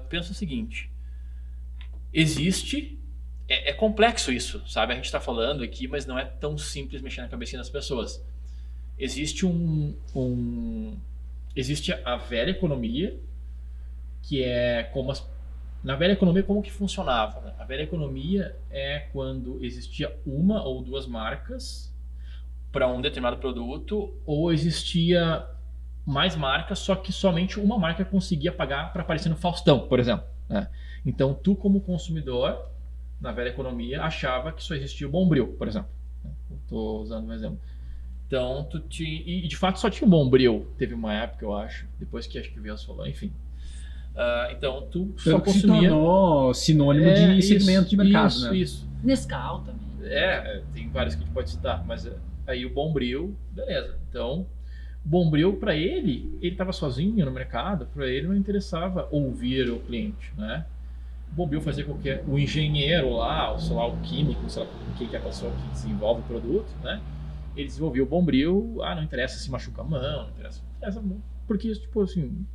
pensa o seguinte, existe, é complexo isso, sabe? A gente está falando aqui, mas não é tão simples mexer na cabecinha das pessoas. Existe existe a velha economia, que é como na velha economia como que funcionava, né? A velha economia é quando existia uma ou duas marcas para um determinado produto, ou existia mais marcas, só que somente uma marca conseguia pagar para aparecer no Faustão, por exemplo, né? Então, tu como consumidor, na velha economia, achava que só existia o Bombril, por exemplo. Estou usando um exemplo. Então, e de fato só tinha o Bombril. Teve uma época, eu acho, depois que acho que o Vias falou, enfim. Então, tu só Tanto que se consumia... tornou sinônimo de segmento de mercado, isso, né? Isso. Nescau também. Tem vários que a gente pode citar, mas aí o Bombril, beleza. Então, o Bombril, para ele estava sozinho no mercado, para ele não interessava ouvir o cliente, né? O Bombril fazia com que o engenheiro lá, ou sei lá, o químico, sei lá, quem que é a pessoa que desenvolve o produto, né? Ele desenvolvia o Bombril, não interessa se machuca a mão, não interessa porque, tipo assim,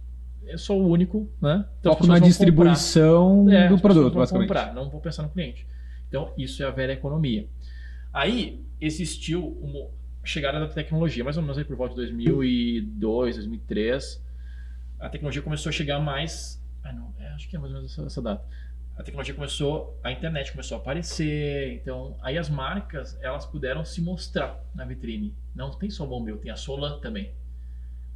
é só o único, né? Então, foco na distribuição do produto, basicamente. Não vou pensar no cliente. Então, isso é a velha economia. Aí, existiu uma chegada da tecnologia, mais ou menos aí por volta de 2002, 2003, a tecnologia começou a chegar mais... acho que é mais ou menos essa data. A tecnologia a internet começou a aparecer, então aí as marcas, elas puderam se mostrar na vitrine. Não tem só o Bombril, tem a Solan também.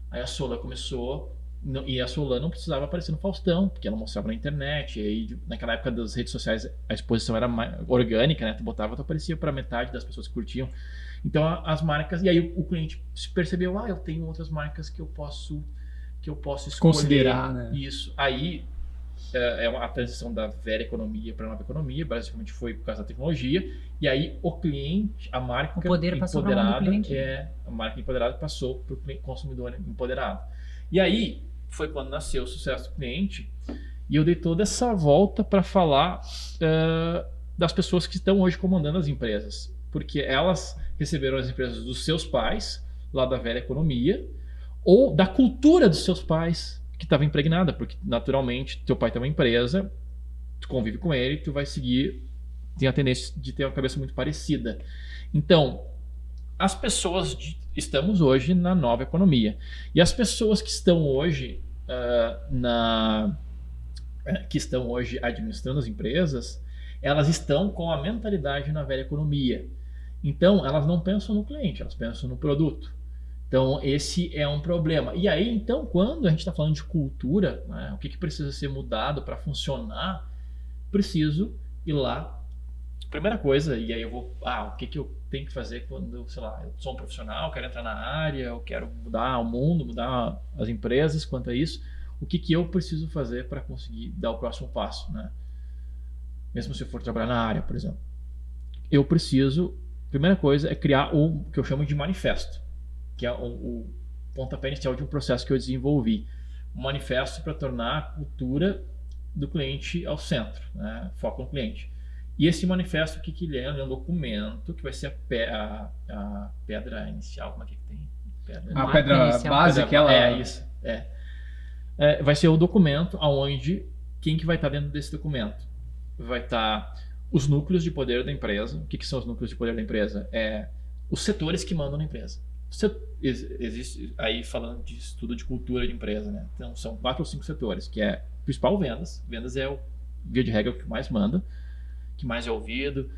Aí a Solan começou, e a Solan não precisava aparecer no Faustão, porque ela mostrava na internet, e aí naquela época das redes sociais a exposição era mais orgânica, né? Tu botava, tu aparecia para metade das pessoas que curtiam. Então as marcas, e aí o cliente se percebeu, eu tenho outras marcas que eu posso escolher. Considerar, né? Isso. Aí é a transição da velha economia para a nova economia, basicamente foi por causa da tecnologia, e aí o cliente, a marca empoderada, a marca empoderada passou para o consumidor empoderado. E aí foi quando nasceu o sucesso do cliente, e eu dei toda essa volta para falar das pessoas que estão hoje comandando as empresas, porque elas receberam as empresas dos seus pais, lá da velha economia, ou da cultura dos seus pais, que estava impregnada, porque naturalmente teu pai tem uma empresa, tu convive com ele, tu vai seguir, tem a tendência de ter uma cabeça muito parecida. Então, as pessoas estamos hoje na nova economia, e as pessoas que estão hoje administrando as empresas, elas estão com a mentalidade na velha economia. Então, elas não pensam no cliente, elas pensam no produto. Então, esse é um problema. E aí, então, quando a gente está falando de cultura, né, o que precisa ser mudado para funcionar, preciso ir lá. Primeira coisa, e aí eu vou... o que eu tenho que fazer quando, sei lá, eu sou um profissional, quero entrar na área, eu quero mudar o mundo, mudar as empresas quanto a isso. O que eu preciso fazer para conseguir dar o próximo passo, né? Mesmo se eu for trabalhar na área, por exemplo. Eu preciso... Primeira coisa é criar o que eu chamo de manifesto, que é o pontapé inicial de um processo que eu desenvolvi. Um manifesto para tornar a cultura do cliente ao centro, né? Foco no cliente. E esse manifesto, o que ele é? Ele é um documento que vai ser a pedra inicial, como é que tem? A pedra base, aquela... Isso. Vai ser o documento onde quem que vai estar dentro desse documento? Vai estar os núcleos de poder da empresa. O que são os núcleos de poder da empresa? Os setores que mandam na empresa. Existe aí falando de estudo de cultura de empresa, né? Então são 4 ou 5 setores, que é principal vendas. Vendas é via de regra o que mais manda, que mais é ouvido.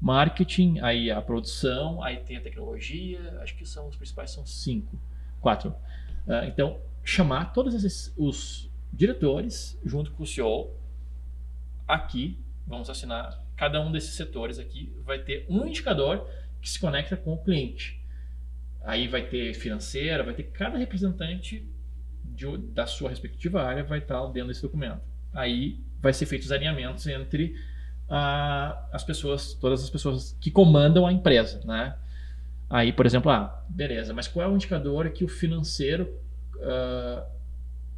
Marketing, aí a produção, aí tem a tecnologia. Acho que os principais são 4. Então chamar todos os diretores junto com o CEO aqui, vamos assinar cada um desses setores aqui, vai ter um indicador que se conecta com o cliente. Aí vai ter financeira, vai ter cada representante da sua respectiva área vai estar dentro desse documento. Aí vai ser feitos os alinhamentos entre as pessoas, todas as pessoas que comandam a empresa, né? Aí, por exemplo, beleza, mas qual é o indicador que o financeiro...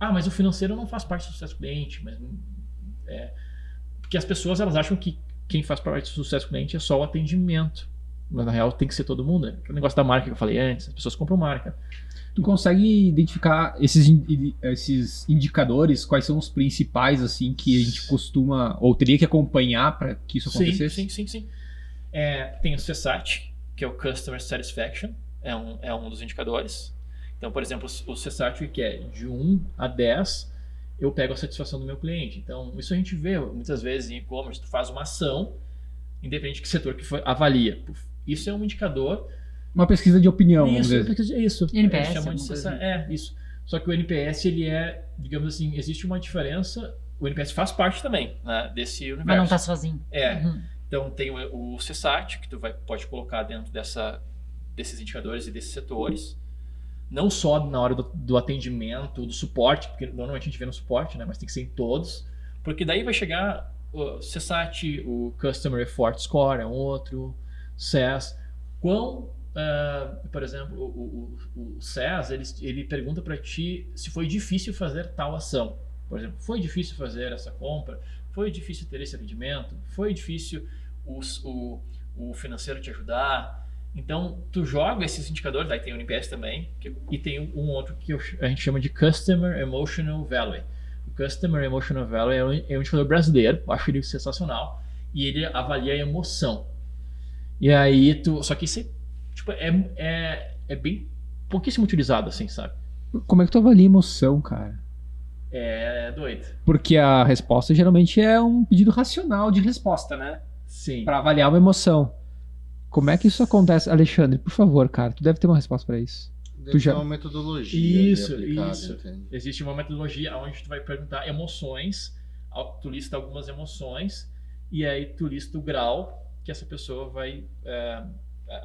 mas o financeiro não faz parte do sucesso do cliente, mas porque as pessoas elas acham que quem faz parte do sucesso do cliente é só o atendimento. Mas na real tem que ser todo mundo, né? O negócio da marca que eu falei antes, as pessoas compram marca. Tu consegue identificar esses indicadores, quais são os principais, assim, que a gente costuma, ou teria que acompanhar para que isso acontecesse? Sim. Tem o CSAT, que é o Customer Satisfaction, é um dos indicadores. Então, por exemplo, o CSAT, que é de 1 a 10, eu pego a satisfação do meu cliente. Então, isso a gente vê muitas vezes em e-commerce, tu faz uma ação, independente de que setor que for, avalia. Isso é um indicador. Uma pesquisa de opinião, isso. NPS. Isso. Só que o NPS, ele é, digamos assim, existe uma diferença. O NPS faz parte também, né, desse universo. Mas não está sozinho. Então tem o CSAT, que tu pode colocar dentro desses indicadores e desses setores. Não só na hora do atendimento, do suporte, porque normalmente a gente vê no suporte, né, mas tem que ser em todos. Porque daí vai chegar o CSAT, o Customer Effort Score é um outro, SES. Por exemplo, o SES, ele pergunta para ti se foi difícil fazer tal ação. Por exemplo, foi difícil fazer essa compra? Foi difícil ter esse atendimento? Foi difícil o financeiro te ajudar? Então, tu joga esses indicadores, aí tem o NPS também, e tem um outro que a gente chama de Customer Emotional Value. O Customer Emotional Value é um indicador brasileiro, eu acho ele sensacional, e ele avalia a emoção. E aí, só que isso é bem pouquíssimo utilizado, assim, sabe? Como é que tu avalia emoção, cara? É doido. Porque a resposta geralmente é um pedido racional de resposta, né? Sim. Para avaliar uma emoção. Como é que isso acontece? Alexandre, por favor, cara, tu deve ter uma resposta para isso. Deve ter uma metodologia. Isso. Existe uma metodologia onde tu vai perguntar emoções, tu lista algumas emoções, e aí tu lista o grau que essa pessoa vai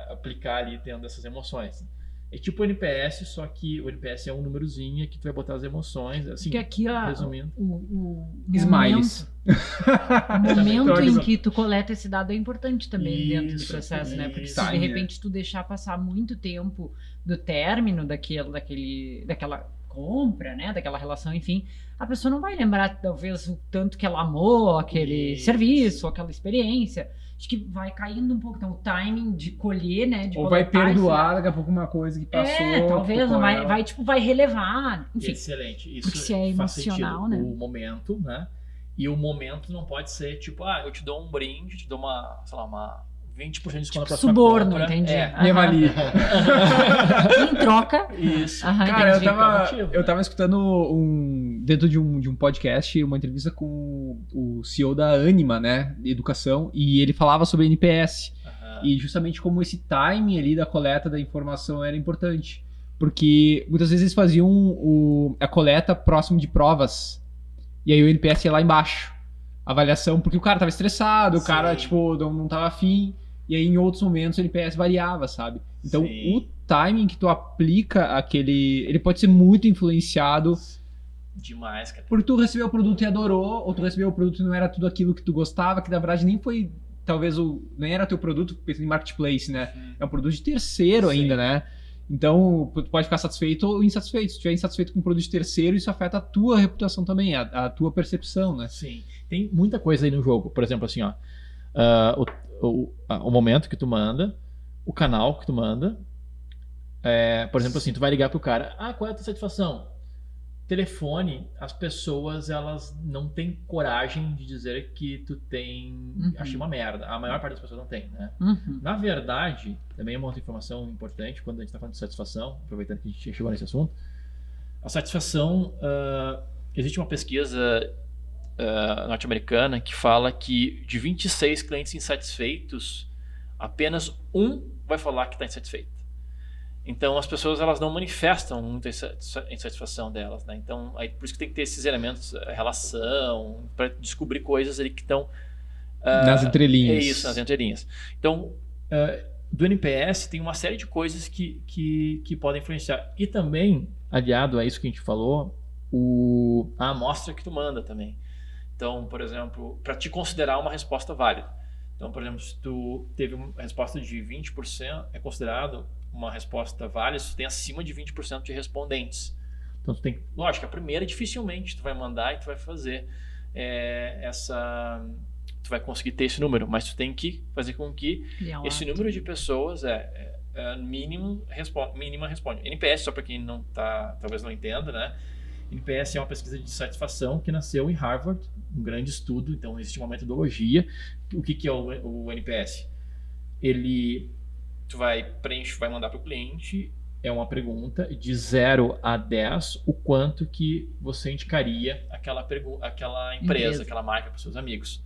aplicar ali tendo essas emoções. É tipo o NPS, só que o NPS é um númerozinho que tu vai botar as emoções, assim, porque aqui, resumindo. O Smiles. O momento em que tu coleta esse dado é importante também dentro do processo, né? Porque se de repente tu deixar passar muito tempo do término daquela compra, né? Daquela relação, enfim, a pessoa não vai lembrar talvez o tanto que ela amou aquele serviço, aquela experiência. Acho que vai caindo um pouco, então o timing de colher, né? Ou vai perdoar daqui a pouco uma coisa que passou. Talvez, vai relevar, enfim. Excelente. Porque se é emocional, né? O momento, né? E o momento não pode ser tipo, eu te dou um brinde, te dou uma 20% de desconto na próxima suborno, compra. Entendi. Me avalia. Em troca. Isso. Cara, eu tava escutando dentro de um podcast, uma entrevista com o CEO da Anima, né, de educação, e ele falava sobre NPS. E justamente como esse timing ali da coleta da informação era importante. Porque muitas vezes eles faziam a coleta próximo de provas, e aí o NPS ia lá embaixo. Avaliação, porque o cara tava estressado, o cara, não tava afim. E aí, em outros momentos, o NPS variava, sabe? Então, o timing que tu aplica ele pode ser muito influenciado. Demais, cara. Porque tu recebeu o produto e adorou, ou tu recebeu o produto e não era tudo aquilo que tu gostava, que na verdade nem foi, talvez, nem era teu produto, pensando em marketplace, né? É um produto de terceiro ainda, né? Então, tu pode ficar satisfeito ou insatisfeito. Se estiver insatisfeito com um produto de terceiro, isso afeta a tua reputação também, a tua percepção, né? Sim. Tem muita coisa aí no jogo. Por exemplo, assim, o momento que tu manda, o canal que tu manda. Por exemplo, assim, tu vai ligar pro cara. Qual é a tua satisfação? Telefone, as pessoas, elas não têm coragem de dizer que tu tem... Achei uma merda. A maior parte das pessoas não tem, né? Na verdade, também é uma outra informação importante quando a gente tá falando de satisfação, aproveitando que a gente chegou nesse assunto. A satisfação... existe uma pesquisa norte-americana que fala que de 26 clientes insatisfeitos, apenas um vai falar que está insatisfeito. Então as pessoas, elas não manifestam muita insatisfação delas, né? Então aí, por isso que tem que ter esses elementos, relação, para descobrir coisas ali que estão nas entrelinhas. É isso, nas entrelinhas. Então do NPS tem uma série de coisas que podem influenciar. E também, aliado a isso que a gente falou, a amostra que tu manda também. Então, por exemplo, para te considerar uma resposta válida. Então, por exemplo, se tu teve uma resposta de 20%, é considerado uma resposta válida se tu tem acima de 20% de respondentes. Então, tu tem, lógico, a primeira dificilmente tu vai mandar e tu vai fazer tu vai conseguir ter esse número, mas tu tem que fazer com que esse número de pessoas mínima responde. NPS, só para quem não talvez não entenda, né? NPS é uma pesquisa de satisfação que nasceu em Harvard, um grande estudo, então existe uma metodologia. O que é o NPS? Tu vai mandar para o cliente, é uma pergunta de 0 a 10, o quanto que você indicaria aquela empresa, aquela marca para os seus amigos.